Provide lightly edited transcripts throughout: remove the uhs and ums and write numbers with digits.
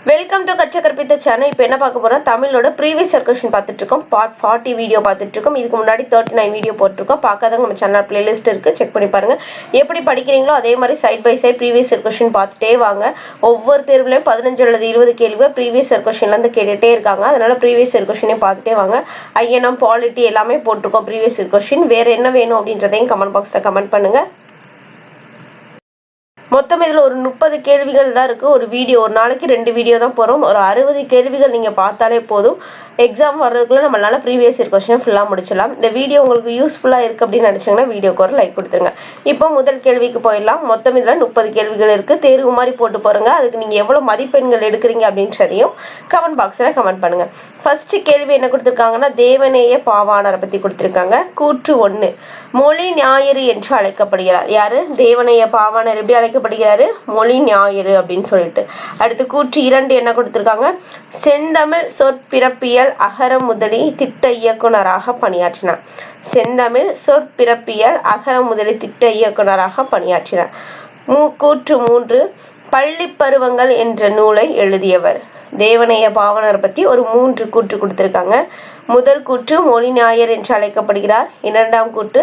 Welcome to கற்ற கற்பித்த channel. இப்போ என்ன பார்க்க போறோம், தமிழோட ப்ரீவியஸ் இயர் கொஸ்டின் பார்த்துட்டு இருக்கோம். பார்ட் 40 வீடியோ பார்த்துட்டு இருக்கோம். இதுக்கு முன்னாடி 39 வீடியோ போட்டிருக்கோம். பார்க்காதவங்க நம்ம சேனல் பிளேலிஸ்ட் இருக்கு, செக் பண்ணி பாருங்க. எப்படி படிக்கிறீங்களோ அதே மாதிரி side by side previous year question பார்த்துட்டே வாங்க. ஒவ்வொரு தேர்வுலையும் 15 அல்லது 20 கேள்விகள் ப்ரீவியஸ் இயர் கொஸ்டின்ல இருந்து கேட்டுட்டே இருக்காங்க. அதனால ப்ரீவியஸ் இயர் கொஸ்டினே பார்த்துட்டே வாங்க. ஐஎன்எம் பாலிட்டி எல்லாமே போட்டிருக்கோம் ப்ரீவியஸ் இயர் கொஸ்டின். வேற என்ன வேணும் அப்படின்றதையும் கமெண்ட் பாக்ஸ்ல கமெண்ட் பண்ணுங்க. மொத்தம் இதில் ஒரு 30 கேள்விகள் தான் இருக்குது. ஒரு நாளைக்கு 2 வீடியோ தான் போகிறோம். ஒரு 60 கேள்விகள் நீங்கள் பார்த்தாலே போதும். எக்ஸாம் வர்றதுக்குள்ளே நம்மளால ப்ரீவியஸ் இயர் கொஸ்டின் ஃபுல்லாக முடிச்சிடலாம். இந்த வீடியோ உங்களுக்கு யூஸ்ஃபுல்லாக இருக்குது அப்படின்னு நினச்சிங்கன்னா வீடியோக்கு ஒரு லைக் கொடுத்துருங்க. இப்போ முதல் கேள்விக்கு போயிடலாம். மொத்தம் இதில் 30 கேள்விகள் இருக்குது. தேர்வு மாதிரி போட்டு போகிறங்க. அதுக்கு நீங்கள் எவ்வளோ மதிப்பெண்கள் எடுக்கிறீங்க அப்படின்றதையும் கமெண்ட் பாக்ஸில் கமெண்ட் பண்ணுங்கள். ஃபர்ஸ்ட் கேள்வி என்ன கொடுத்துருக்காங்கன்னா, தேவநேய பாவாணரை பற்றி கொடுத்துருக்காங்க. கூற்று 1, மொழி ஞாயிறு என்று அழைக்கப்படுகிறார். யாரு? தேவநேய பாவாணர் எப்படி அழைக்கப்படுகிறாரு? மொழி ஞாயிறு அப்படின்னு சொல்லிட்டு. அடுத்து கூற்று 2 என்ன கொடுத்துருக்காங்க, செந்தமிழ் சொற்பிறப்பியல் அகர முதலி திட்ட இயக்குனராக பணியாற்றினார். செந்தமிழ் சொற்பிறப்பியல் அகர முதலி திட்ட இயக்குனராக பணியாற்றினார். கூற்று 3, பள்ளி பருவங்கள் என்ற நூலை எழுதியவர். தேவநேய பாவாணர் பத்தி ஒரு 3 கூற்று கொடுத்திருக்காங்க. முதல் கூற்று, மொழி ஞாயிறு என்று அழைக்கப்படுகிறார். இரண்டாம் கூற்று,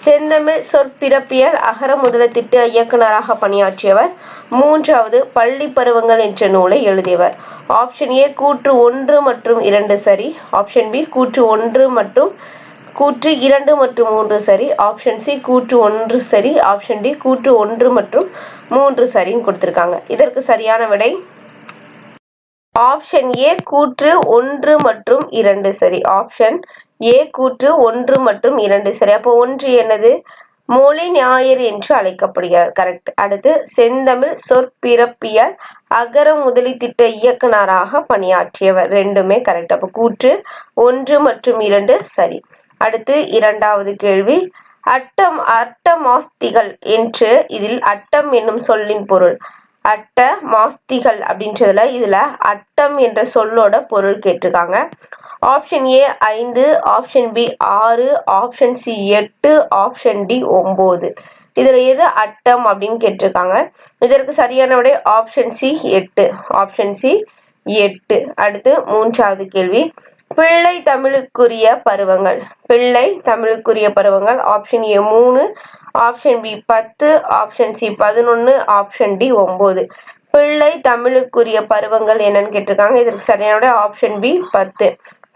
செந்தமிழ் சொற்பிறப்பியல் அகர முதல திட்ட இயக்குனராக பணியாற்றியவர். மூன்றாவது, பள்ளி பருவங்கள் என்ற நூலை எழுதியவர். ஆப்ஷன் ஏ கூற்று 1 மற்றும் 2 சரி. ஆப்ஷன் பி கூற்று 1 மற்றும் கூற்று 2 மற்றும் 3 சரி. ஆப்ஷன் சி கூற்று 1 சரி. ஆப்ஷன் டி கூற்று 1 மற்றும் 3 சரின்னு கொடுத்திருக்காங்க. இதற்கு சரியான விடை ஆப்ஷன் ஏ கூற்று 1 மற்றும் 2 சரி. ஆப்ஷன் ஏ கூற்று 1 மற்றும் 2 சரி. அப்போ 1 என்னது? மொழி ஞாயிறு என்று அழைக்கப்படுகிறார். கரெக்ட். அடுத்து, செந்தமிழ் சொற்பிறப்பியல் அகர முதலி திட்ட இயக்குனராக பணியாற்றியவர். ரெண்டுமே கரெக்ட். அப்போ கூற்று 1 மற்றும் 2 சரி. அடுத்து இரண்டாவது கேள்வி, அட்டமாஸ்திகள் என்று இதில் அட்டம் என்னும் சொல்லின் பொருள். அட்டமாஸ்திகள் அப்படின்றதுல இதுல அட்டம் என்ற சொல்லோட பொருள் கேட்டிருக்காங்க. Option A 5, option B 6, option C 8, option D 9. இதுல எது அட்டம் அப்படின்னு கேட்டிருக்காங்க. இதற்கு சரியான விடை ஆப்ஷன் சி 8. Option C 8. அடுத்து மூன்றாவது கேள்வி, பிள்ளை தமிழுக்குரிய பருவங்கள். பிள்ளை தமிழுக்குரிய பருவங்கள். Option A 3, option B 10, option C 11, option D 9. பிள்ளை தமிழுக்குரிய பருவங்கள் என்னன்னு கேட்டிருக்காங்க. இதற்கு சரியான விடை ஆப்ஷன் பி 10.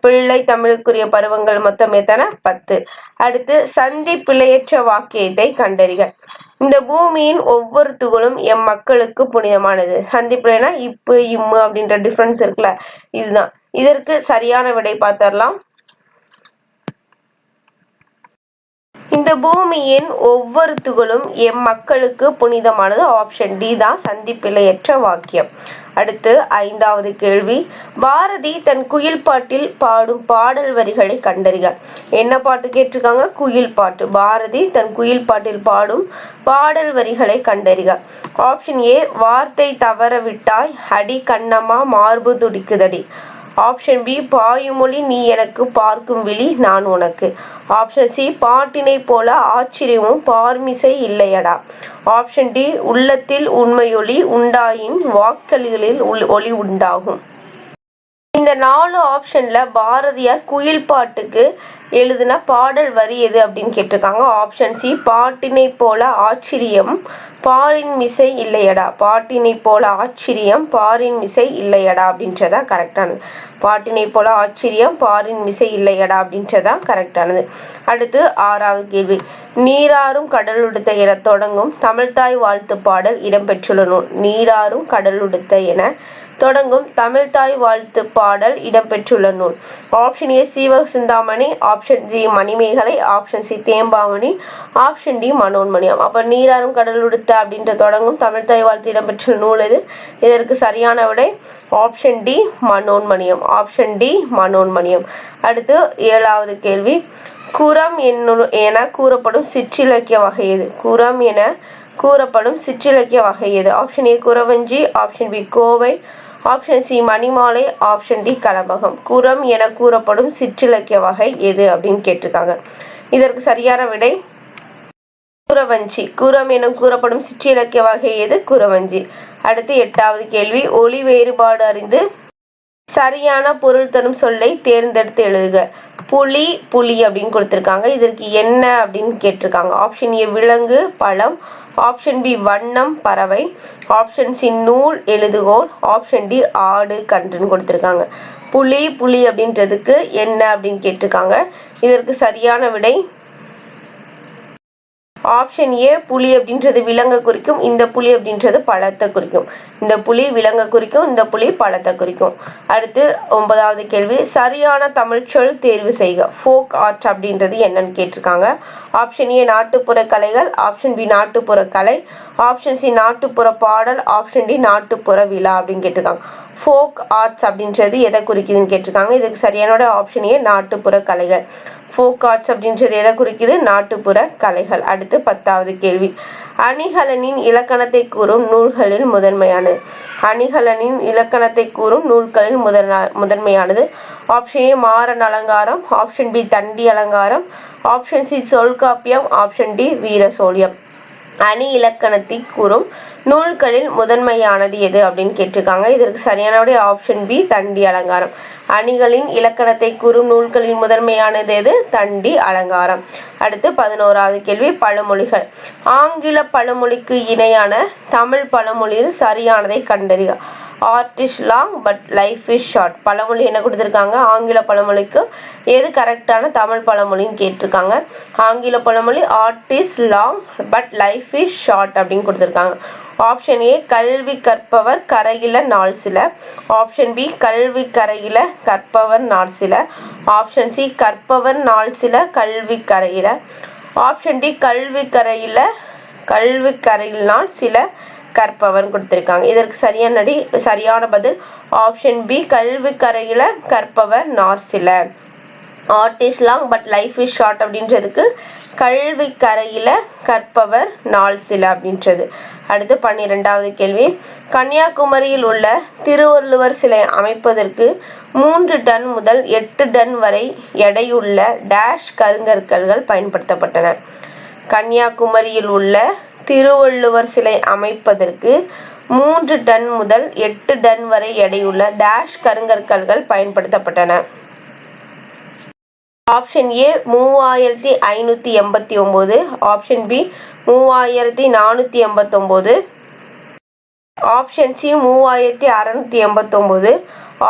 பிள்ளை தமிழுக்குரிய பருவங்கள் மொத்தம் எத்தனை? 10. அடுத்து, சந்தி பிழையற்ற வாக்கியத்தை கண்டறிக. இந்த பூமியின் ஒவ்வொரு துகளும் எம் மக்களுக்கு புனிதமானது. சந்தி பிழைனா இப்பு இம்மு அப்படின்ற டிஃபரன்ஸ் இருக்குல்ல, இதுதான். இதற்கு சரியான விடை பார்த்தரலாம். இந்த பூமியின் ஒவ்வொரு துகளும் எம் மக்களுக்கு புனிதமானது. ஆப்ஷன் டி தான் சந்திப்பிழையற்ற வாக்கியம். அடுத்து ஐந்தாவது கேள்வி, பாரதி தன் குயில் பாட்டில் பாடும் பாடல் வரிகளை கண்டறிக. என்ன பாட்டு கேட்டிருக்காங்க? குயில் பாட்டு. பாரதி தன் குயில் பாட்டில் பாடும் பாடல் வரிகளை கண்டறிக. ஆப்ஷன் ஏ, வார்த்தை தவற விட்டாய் அடி கண்ணம்மா மார்பு துடிக்குதடி. ஆப்ஷன் பி, பாயுமொழி நீ எனக்கு பார்க்கும் விழி நான் உனக்கு. ஆப்ஷன் சி, பாட்டினை போல ஆச்சரியமும் பார்மிசை இல்லையடா. ஆப்ஷன் டி, உள்ளத்தில் உண்மையொளி உண்டாயின் வாக்களிகளில் ஒளி உண்டாகும். இந்த 4 ஆப்ஷன்ல பாரதியார் குயில் பாட்டுக்கு எழுதின பாடல் வரி எது அப்படின்னு கேட்டிருக்காங்க. ஆப்ஷன் சி, பாட்டினை போல ஆச்சரியம் பாரின் மிசை இல்லையடா. பாட்டினை போல ஆச்சரியம் பாரின் மிசை இல்லையடா அப்படின்றதா கரெக்டானது. பாட்டினை போல ஆச்சரியம் பாரின் மிசை இல்லையடா அப்படின்றதா கரெக்டானது. அடுத்து ஆறாவது கேள்வி, நீராறும் கடலுடுத்த என தொடங்கும் தமிழ்தாய் வாழ்த்து பாடல் இடம்பெற்றுள்ள நூல். நீராறும் கடலுடுத்த என தொடங்கும் தமிழ்தாய் வாழ்த்து பாடல் இடம்பெற்றுள்ள நூல். Option A, Seevaka Chintamani. Option C, Manimekalai. Option C, Thembavani. Option D, Manonmaniyam. அப்ப நீராறும் கடலுடுத்த அப்படின்ற தொடங்கும் தமிழ்தாய் வாழ்த்து இடம்பெற்றுள்ள நூல் எது? இதற்கு சரியான விடை option D, Manonmaniyam. Option D, Manonmaniyam. அடுத்து ஏழாவது கேள்வி, குரம் என கூறப்படும் சிற்றிலக்கிய வகை எது? குரம் என கூறப்படும் சிற்றிலக்கிய வகை எது? ஆப்ஷன் ஏ, குறவஞ்சி. ஆப்ஷன் பி, கோவை. ஆப்ஷன் சி, மணிமாலை. ஆப்ஷன் டி, கலம்பகம். குரம் என கூறப்படும் சிற்றிலக்கிய வகை எது அப்படின்னு கேட்டிருக்காங்க. இதற்கு சரியான விடை குறவஞ்சி. குரம் என கூறப்படும் சிற்றிலக்கிய வகை எது? குறவஞ்சி. அடுத்து 8வது கேள்வி, ஒலி வேறுபாடு அறிந்து சரியான பொருள் தரும் சொல்லை தேர்ந்தெடுத்து எழுதுக. புலி, புலி அப்படின்னு கொடுத்திருக்காங்க. இதற்கு என்ன அப்படின்னு கேட்டிருக்காங்க. ஆப்ஷன் ஏ விலங்கு, பழம். ஆப்ஷன் பி வண்ணம், பறவை. ஆப்ஷன் சி நூல், எழுதுகோல். ஆப்ஷன் டி ஆடு, கன்றுன்னு கொடுத்திருக்காங்க. புலி, புலி அப்படின்றதுக்கு என்ன அப்படின்னு கேட்டிருக்காங்க. இதற்கு சரியான விடை ஆப்ஷன் ஏ புலி அப்படின்றது விலங்கை குறிக்கும், இந்த புலி அப்படின்றது பழத்தை குறிக்கும். இந்த புலி விலங்கை குறிக்கும், இந்த புலி பழத்தை குறிக்கும். அடுத்து 9வது கேள்வி, சரியான தமிழ் சொல் தேர்வு செய்க. ஃபோக் ஆர்ட் அப்படின்றது என்னன்னு கேட்டிருக்காங்க. ஆப்ஷன் ஏ நாட்டுப்புற கலைகள். ஆப்ஷன் பி நாட்டுப்புற கலை. ஆப்ஷன் சி நாட்டுப்புற பாடல். ஆப்ஷன் டி நாட்டுப்புற விழா அப்படின்னு கேட்டிருக்காங்க. ஃபோக் ஆர்ட்ஸ் அப்படின்றது எதை குறிக்குதுன்னு கேட்டிருக்காங்க. இதுக்கு சரியான ஆப்ஷன் ஏ நாட்டுப்புற கலைகள். ஃபோக் ஆர்ட்ஸ் அப்படின்றது எதை குறிக்குது? நாட்டுப்புற கலைகள். அடுத்து 10வது கேள்வி, அணிகலனின் இலக்கணத்தை கூறும் நூல்களில் முதன்மையானது. அணிகலனின் இலக்கணத்தை கூறும் நூல்களில் முதன்மையானது. ஆப்ஷன் ஏ மாறன் அலங்காரம். Option B Dandi Alankaram. Option C Tolkappiyam. Option D Veera Soliyam. அணி இலக்கணத்தை கூறும் நூல்களில் முதன்மையானது எது அப்படின்னு கேட்டிருக்காங்க. இதற்கு சரியான ஆப்ஷன் பி தண்டி அலங்காரம். அணிகளின் இலக்கணத்தை கூறும் நூல்களின் முதன்மையானது எது? தண்டி அலங்காரம். அடுத்து 11வது கேள்வி, பழமொழிகள். ஆங்கில பழமொழிக்கு இணையான தமிழ் பழமொழியில் சரியானதை கண்டறிக. Art is long but life is short. பழமொழி என்ன கொடுத்துருக்காங்க? ஆங்கில பழமொழிக்கு எது கரெக்டான தமிழ் பழமொழின்னு கேட்டிருக்காங்க. ஆங்கில பழமொழி art is long but life is short அப்படின்னு கொடுத்துருக்காங்க. ஆப்ஷன் ஏ கல்வி கற்பவர் கரையில நாள் சில. ஆப்ஷன் பி கல்வி கரையில கற்பவர் நாள் சில. ஆப்ஷன் சி கற்பவர் நாள் சில கல்வி கரையில. ஆப்ஷன் டி கல்வி கரையில் நாள் சில கற்பவர் கொடுத்திருக்காங்க. இதற்கு சரியான பதில் ஆப்ஷன் பி கல்வி கரையில கற்பவர் நாள் சில. Art is long but life is short அப்படின்றதுக்கு கல்வி கரையில கற்பவர் நாள் சில அப்படின்றது. அடுத்து 12வது கேள்வி, கன்னியாகுமரியில் உள்ள திருவள்ளுவர் சிலை அமைப்பதற்கு 3 டன் முதல் 8 டன் வரை எடையுள்ள டேஷ் கருங்கற்கல்கள் பயன்படுத்தப்பட்டன. கன்னியாகுமரியில் உள்ள திருவள்ளுவர் சிலை அமைப்பதற்கு 3 டன் முதல் 8 டன் வரை எடையுள்ள டேஷ் கருங்கற்கல்கள் பயன்படுத்தப்பட்டன. Option A 3589. Option B 3489. Option C 3689.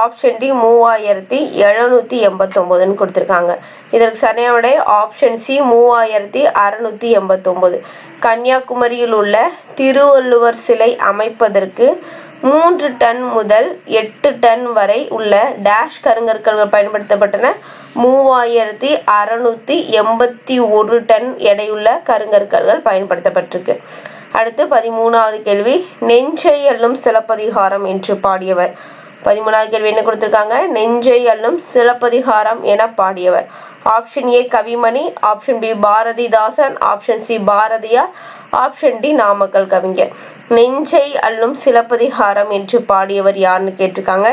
Option D 3789 கொடுத்திருக்காங்க. இதற்கு சரியான விடை ஆப்ஷன் சி 3689. கன்னியாகுமரியில் உள்ள திருவள்ளுவர் சிலை அமைப்பதற்கு 3 டன் முதல் 8 டன் வரை உள்ள டேஷ் கருங்கற்கல்கள் பயன்படுத்தப்பட்டன. 3681 டன் எடையுள்ள கருங்கற்கல்கள் பயன்படுத்தப்பட்டிருக்கு. அடுத்து 13வது கேள்வி, நெஞ்சை அள்ளும் சிலப்பதிகாரம் என்று பாடியவர். 13வது கேள்வி என்ன கொடுத்திருக்காங்க? நெஞ்சை அள்ளும் சிலப்பதிகாரம் என பாடியவர். Option A Kavimani. Option B Bharathidasan. Option C Bharathiyar. Option D Namakkal Kavignar. நெஞ்சை அள்ளும் சிலப்பதிகாரம் என்று பாடியவர் யாருன்னு கேட்டிருக்காங்க.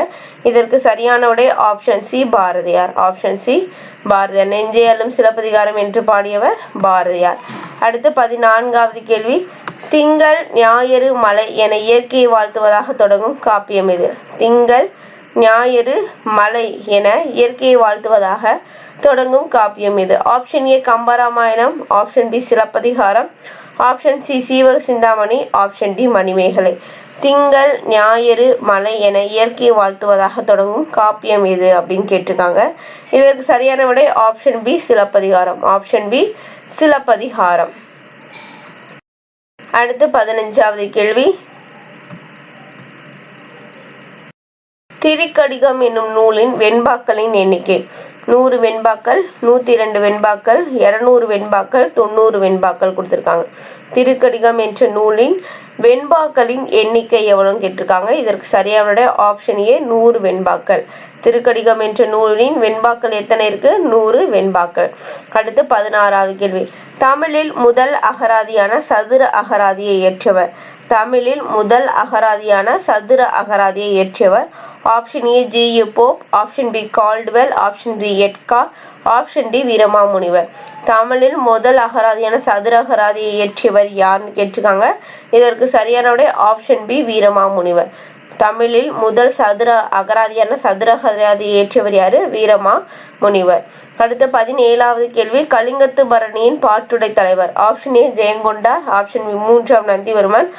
இதற்கு சரியான விடை option C Bharathiyar. Option C Bharathiyar. நெஞ்சை அள்ளும் சிலப்பதிகாரம் என்று பாடியவர் பாரதியார். அடுத்து 14வது கேள்வி, திங்கள் ஞாயிறு மலை என இயற்கையை வாழ்த்துவதாக தொடங்கும் காப்பியம் எது? திங்கள் ஞாயிறு மலை என இயற்கையை வாழ்த்துவதாக தொடங்கும் காப்பியம் எது? Option A Kambaramayanam. Option B Silappathikaram. Option C Seevaka Chintamani. Option D Manimekalai. திங்கள் ஞாயிறு மலை என இயற்கையை வாழ்த்துவதாக தொடங்கும் காப்பியம் எது அப்படின்னு கேட்டிருக்காங்க. இதற்கு சரியான விடை option B Silappathikaram. Option B Silappathikaram. அடுத்து 15வது கேள்வி, திரிகடிகம் என்னும் நூலின் வெண்பாக்களின் எண்ணிக்கை. 100 வெண்பாக்கள், 102 வெண்பாக்கள், 200 வெண்பாக்கள், 90 வெண்பாக்கள் கொடுத்திருக்காங்க. திருக்கடிகம் என்ற நூலின் வெண்பாக்களின் எண்ணிக்கை எவ்வளவுன்னு கேட்டிருக்காங்க. இதற்கு சரியான ஆப்ஷன் ஏ 100 வெண்பாக்கள். திருக்கடிகம் என்ற நூலின் வெண்பாக்கள் எத்தனை இருக்கு? 100 வெண்பாக்கள். அடுத்து 16வது கேள்வி, தமிழில் முதல் அகராதியான சதுர அகராதியை இயற்றியவர். தமிழில் முதல் அகராதியான சதுர அகராதியை இயற்றியவர். Option A G U. Pope, option B Caldwell, option C Edgar, option D Veeramamunivar. தமிழில் முதல் அகராதியான சதுர அகராதியை இயற்றியவர் யாருன்னு கேட்டிருக்காங்க. இதற்கு சரியான விடை ஆப்ஷன் பி வீரமாமுனிவர். தமிழில் முதல் அகராதியான சதுர அகராதியை இயற்றியவர் யாரு? வீரமாமுனிவர். அடுத்த 17வது கேள்வி, கலிங்கத்து பரணியின் பாட்டுடை தலைவர். Option A Jayamkondar, option B 3ஆம் நந்திவர்மன்,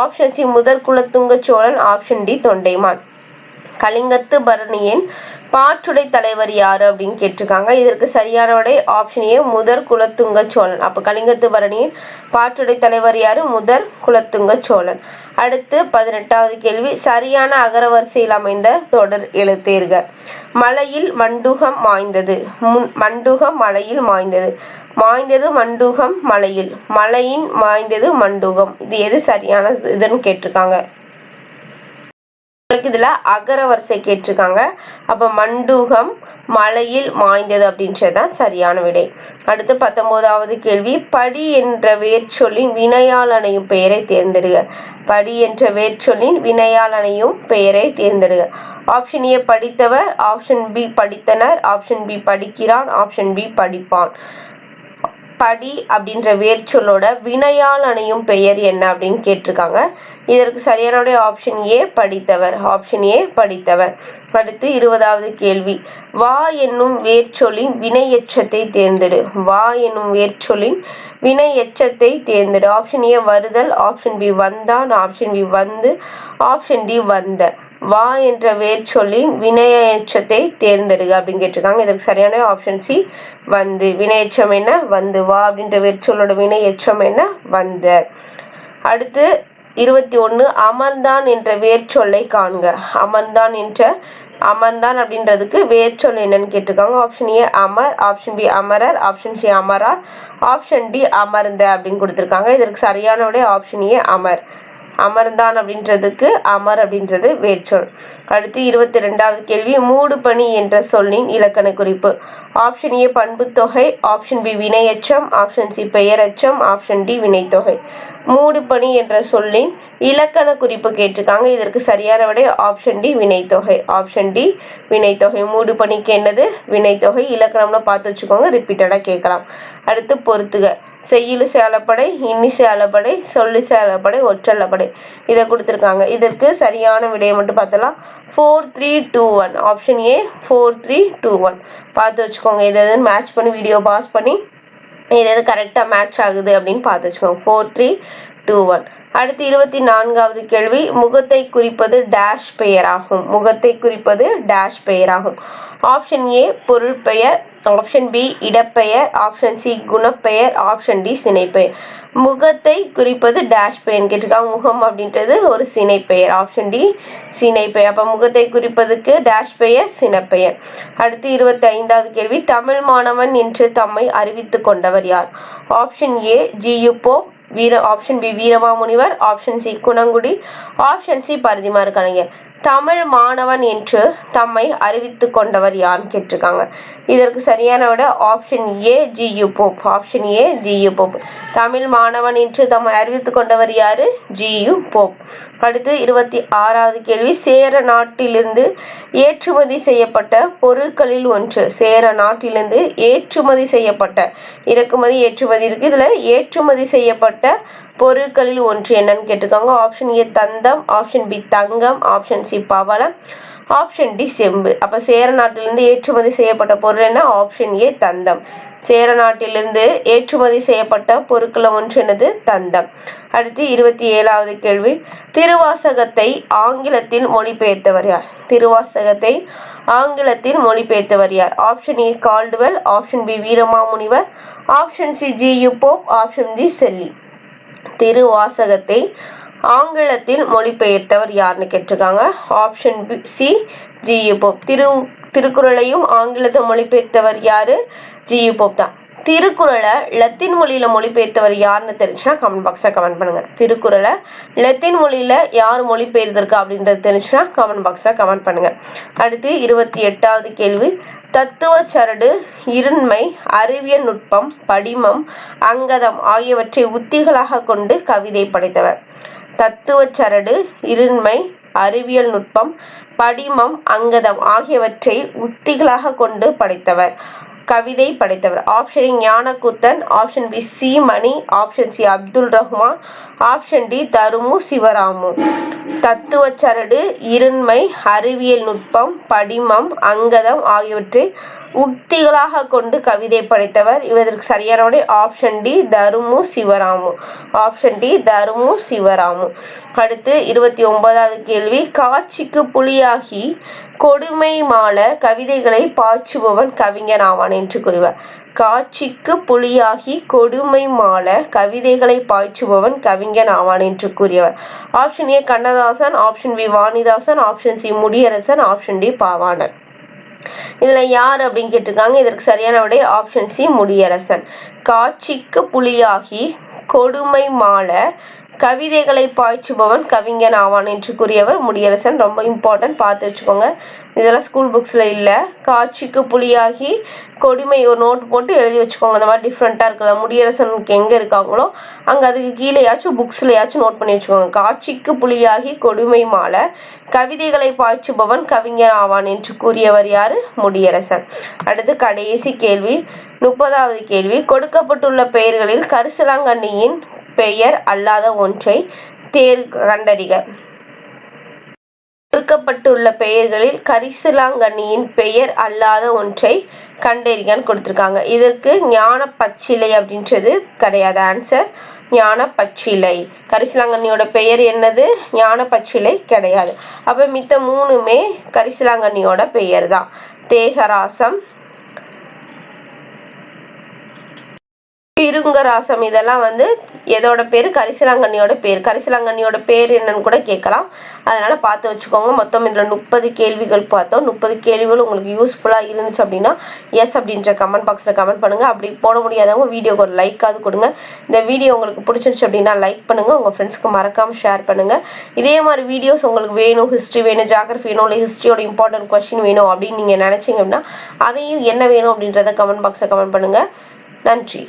ஆப்ஷன் சி முதற் குலோத்துங்க சோழன், ஆப்ஷன் டி தொண்டைமான். கலிங்கத்து பரணியின் பாட்டுடை தலைவர் யாரு அப்படின்னு கேட்டிருக்காங்க. இதற்கு சரியான விடை ஆப்ஷன் ஏ முதற் குலோத்துங்க சோழன். அப்ப கலிங்கத்து பரணியின் பாட்டுடை தலைவர் யாரு? முதற் குலோத்துங்க சோழன். அடுத்து 18வது கேள்வி, சரியான அகரவரிசையில் அமைந்த தொடர் எழுத்தேர்க. மலையில் மண்டூகம் மாய்ந்தது. மண்டூகம் மலையில் மாய்ந்தது. மாய்ந்தது மண்டூகம் மலையில். மலையின் மாய்ந்தது மண்டூகம். இது எது சரியான இதுன்னு கேட்டிருக்காங்க. இதுல அகரவரிசை கேட்டிருக்காங்க. அப்ப மண்டூகம் மலையில் மாய்ந்தது அப்படின்றதுதான் சரியான விடை. அடுத்து 19வது கேள்வி, படி என்ற வேர்ச்சொல்லின் வினையால் அணையும் பெயரை தேர்ந்தெடுக. படி என்ற வேர்ச்சொல்லின் வினையால் அணையும் பெயரை தேர்ந்தெடுக. ஆப்ஷன் ஏ படித்தவர், ஆப்ஷன் பி படித்தனர், ஆப்ஷன் பி படிக்கிறான், ஆப்ஷன் பி படிப்பான். படி அப்படின்ற வேர்ச்சொல்லோட வினையால் அணையும் பெயர் என்ன அப்படின்னு கேட்டிருக்காங்க. இதற்கு சரியான ஆப்ஷன் ஏ படித்தவர். ஆப்ஷன் ஏ படித்தவர். அடுத்து 20வது கேள்வி, வா என்னும் வேர்ச்சொல்லின் வினை எச்சத்தை தேர்ந்தெடு. வா என்னும் வேர்ச்சொல்லின் வினை எச்சத்தை தேர்ந்தெடு. ஆப்ஷன் ஏ வருதல், ஆப்ஷன் பி வந்தான், ஆப்ஷன் பி வந்து, ஆப்ஷன் டி வந்த. வா என்ற வேர்ச்சொல்லின் வினை எச்சத்தை தேர்ந்தெடுக அப்படின்னு கேட்டிருக்காங்க. இதற்கு சரியான ஆப்ஷன் சி வந்து. வினை எச்சம் என்ன? வந்து. வா அப்படின்ற வேர்ச்சொல்லோட வினை எச்சம் என்ன? வந்த. அடுத்து 21, அமர்ந்தான் என்ற வேர்ச்சொல்லை காண்க. அமர்ந்தான் அப்படின்றதுக்கு வேர்ச்சொல் என்னன்னு கேட்டிருக்காங்க. ஆப்ஷன் ஏ அமர், ஆப்ஷன் பி அமரர், ஆப்ஷன் சி அமரார், ஆப்ஷன் டி அமர்ந்த அப்படின்னு கொடுத்திருக்காங்க. இதற்கு சரியான விடை ஆப்ஷன் ஏ அமர். அமர்ந்தான் அப்படின்றதுக்கு அமர் அப்படின்றது வேர்ச்சொல். அடுத்து 22வது கேள்வி, மூடு பனி என்ற சொல்லின் இலக்கண குறிப்பு. ஆப்ஷன் ஏ பண்புத்தொகை, ஆப்ஷன் பி வினையெச்சம், ஆப்ஷன் சி பெயரெச்சம், ஆப்ஷன் டி வினைத்தொகை. மூடு பனி என்ற சொல்லின் இலக்கண குறிப்பு கேட்டிருக்காங்க. இதற்கு சரியான விடை ஆப்ஷன் டி வினைத்தொகை. ஆப்ஷன் டி வினைத்தொகை. மூடு பனிக்கு என்னது? வினைத்தொகை. இலக்கணம்னு பார்த்து வச்சுக்கோங்க, ரிப்பீட்டடா கேட்கலாம். அடுத்து பொறுத்துக. செய்யுளிசை அளபடை, இன்னிசை அளபடை, சொல்லிசை அளபடை, ஒற்றளபடை. இதை கொடுத்திருக்காங்க. இதற்கு சரியான விடையை மட்டும் பார்த்தலாம். 4, 3, 2, 1. Option A 4, 3, 2, 1. பார்த்து வச்சுக்கோங்க. எது மேட்ச் பண்ணி வீடியோ பாஸ் பண்ணி எது கரெக்டா மேட்ச் ஆகுது அப்படின்னு பார்த்து வச்சுக்கோங்க. 4, 3, 2, 1. அடுத்து 24வது கேள்வி, முகத்தை குறிப்பது டேஷ் பெயராகும். முகத்தை குறிப்பது டேஷ் பெயராகும். ஆப்ஷன் ஏ பொருள் பெயர், ஆப்ஷன் பி இடப்பெயர், ஆப்ஷன் சி குணப்பெயர், ஆப்ஷன் டி சினைப்பெயர். முகத்தை குறிப்பது டேஷ் பெயர் கேட்டிருக்காங்க. முகம் அப்படின்றது ஒரு சினைப்பெயர். ஆப்ஷன் டி சினைப்பெயர். அப்ப முகத்தை குறிப்பதுக்கு டேஷ் பெயர் சினைப்பெயர். அடுத்து 25வது கேள்வி, தமிழ் மாணவன் என்று தம்மை அறிவித்துக் கொண்டவர் யார்? Option A G U. Pope, option B Veeramamunivar, option C Kunangudi, option C Parithimar Kalaignar. Tamil மாணவன் என்று தம்மை அறிவித்துக் கொண்டவர் யாருன்னு கேட்டிருக்காங்க. இதற்கு சரியான விட option A G U. Pope. Option A G U. Pope. Tamil மாணவன் என்று தம்மை அறிவித்துக் கொண்டவர் யாரு? ஜி.யு. போப். அடுத்து 26வது கேள்வி, சேர நாட்டிலிருந்து ஏற்றுமதி செய்யப்பட்ட பொருட்களில் ஒன்று. சேர நாட்டிலிருந்து ஏற்றுமதி செய்யப்பட்ட, இறக்குமதி ஏற்றுமதி இருக்கு, இதுல ஏற்றுமதி செய்யப்பட்ட பொருட்களில் ஒன்று என்னன்னு கேட்டிருக்காங்க. ஆப்ஷன் ஏ தந்தம், ஆப்ஷன் பி தங்கம், ஆப்ஷன் சி பவளம், ஆப்ஷன் டி செம்பு. அப்ப சேர நாட்டிலிருந்து ஏற்றுமதி செய்யப்பட்ட பொருள் என்ன? ஆப்ஷன் ஏ தந்தம். சேர நாட்டிலிருந்து ஏற்றுமதி செய்யப்பட்ட பொருட்கள் ஒன்று என்னது? தந்தம். அடுத்து 27வது கேள்வி, திருவாசகத்தை ஆங்கிலத்தில் மொழிபெயர்த்தவர் யார்? திருவாசகத்தை ஆங்கிலத்தில் மொழிபெயர்த்தவர் யார்? Option A Caldwell, option B Veeramamunivar, option C G U. Pope, option D Shelley. திருவாசகத்தை ஆங்கிலத்தில் மொழிபெயர்த்தவர் யாருன்னு கேட்டிருக்காங்க. Option C G U. போப். திருக்குறளையும் ஆங்கிலத்தில் மொழிபெயர்த்தவர் யாரு? ஜி.யு. போப் தான். திருக்குறளை லத்தீன் மொழியில மொழிபெயர்த்தவர் யாருன்னு தெரிஞ்சுன்னா கமெண்ட் பாக்ஸ்ல கமெண்ட் பண்ணுங்க. திருக்குறளை லத்தீன் மொழியில யார் மொழிபெயர்த்திருக்கா அப்படின்றது தெரிஞ்சுன்னா கமெண்ட் பாக்ஸ்ல கமெண்ட் பண்ணுங்க. அடுத்து 28வது கேள்வி, தத்துவ சரடு, இருண்மை, அறிவியல் நுட்பம், படிமம், அங்கதம் ஆகியவற்றை உத்திகளாக கொண்டு கவிதை படைத்தவர். தத்துவ சரடு, இருண்மை, அறிவியல் நுட்பம், படிமம், அங்கதம் ஆகியவற்றை உத்திகளாக கொண்டு படைத்தவர். கவிதை படைத்தவர். Option Gnanakoothan, option B C Mani, option C Abdul Rahman, option D Tharumu Sivaramu. தத்துவ சரடு, இருண்மை, அறிவியல் நுட்பம், படிமம், அங்கதம் ஆகியவற்றை உக்திகளாக கொண்டு கவிதை படைத்தவர். இதற்கு சரியான விடை option D Tharumu Sivaramu. Option D Tharumu Sivaramu. அடுத்து 29வது கேள்வி. காட்சிக்கு புலியாகி கொடுமை மாள கவிதைகளை பாய்ச்சுபவன் கவிஞன் ஆவான் என்று கூறுவார். காட்சிக்கு புலியாகி கொடுமை மாள கவிதைகளை பாய்ச்சுபவன் கவிஞன் ஆவான் என்று கூறியவர். Option A Kannadasan, option B Vanidasan, option C Mudiyarasan, option D Pavanar. இதுல யார் அப்படின்னு கேட்டிருக்காங்க. இதற்கு சரியான விடை ஆப்ஷன் சி முடியரசன். காட்சிக்கு புலியாகி கொடுமை மாள கவிதைகளை பாய்ச்சுபவன் கவிஞன் ஆவான் என்று கூறியவர் முடியரசன். ரொம்ப இம்பார்ட்டன்ட், பார்த்து வச்சுக்கோங்க. இதெல்லாம் ஸ்கூல் புக்ஸ்ல இல்ல. காட்சிக்கு புலியாகி கொடுமை ஒரு நோட் போட்டு எழுதி வச்சுக்கோங்க. இந்த மாதிரி டிஃப்ரெண்டா இருக்குல்ல, முடியரசனுக்கு எங்க இருக்காங்களோ அங்க அதுக்கு கீழேயாச்சும் புக்ஸ்லயாச்சும் நோட் பண்ணி வச்சுக்கோங்க. காட்சிக்கு புலியாகி கொடுமை மாள கவிதைகளை பாய்ச்சுபவன் கவிஞர் ஆவான் என்று கூறியவர் யாரு? முடியரசன். அடுத்து கடைசி கேள்வி, 30வது கேள்வி. கொடுக்கப்பட்டுள்ள பெயர்களில் கரிசலாங்கண்ணியின் பெயர் அல்லாத ஒன்றை கண்டறிக. கொடுக்கப்பட்டுள்ள பெயர்களில் கரிசலாங்கண்ணியின் பெயர் அல்லாத ஒன்றை கண்டறிகன்னு கொடுத்திருக்காங்க. இதற்கு ஞான பச்சிலை அப்படின்றது கிடையாது. ஆன்சர் ஞான பச்சிலை. கரிசலாங்கண்ணியோட பெயர் என்னது? ஞான பச்சிலை கிடையாது. அப்ப மித்த மூணுமே கரிசலாங்கண்ணியோட பெயர் தான். தேகராசம், பிருங்கராசம் இதெல்லாம் எதோட பேரு? கரிசலாங்கண்ணியோட பேர். கரிசலாங்கண்ணியோட பேர் என்னன்னு கூட கேட்கலாம். அதனால பார்த்து வச்சுக்கோங்க. மொத்தம் இதுல 30 கேள்விகள் பார்த்தோம். 30 கேள்விகள் உங்களுக்கு யூஸ்ஃபுல்லா இருந்துச்சு அப்படின்னா எஸ் அப்படின்ற கமெண்ட் பாக்ஸ்ல கமெண்ட் பண்ணுங்க. அப்படி போட முடியாதவங்க வீடியோக்கு ஒரு லைக்காவது கொடுங்க. இந்த வீடியோ உங்களுக்கு பிடிச்சிருச்சு அப்படின்னா லைக் பண்ணுங்க. உங்க ஃப்ரெண்ட்ஸ்க்கு மறக்காம ஷேர் பண்ணுங்க. இதே மாதிரி வீடியோஸ் உங்களுக்கு வேணும், ஹிஸ்ட்ரி வேணும், ஜியோகிராஃபி வேணும், இல்லை ஹிஸ்ட்ரியோட இம்பார்ட்டன்ட் கொஸ்டின் வேணும் அப்படின்னு நீங்க நினைச்சீங்க அப்படின்னா அதையும் என்ன வேணும் அப்படின்றத கமெண்ட் பாக்ஸ்ல கமெண்ட் பண்ணுங்க. நன்றி.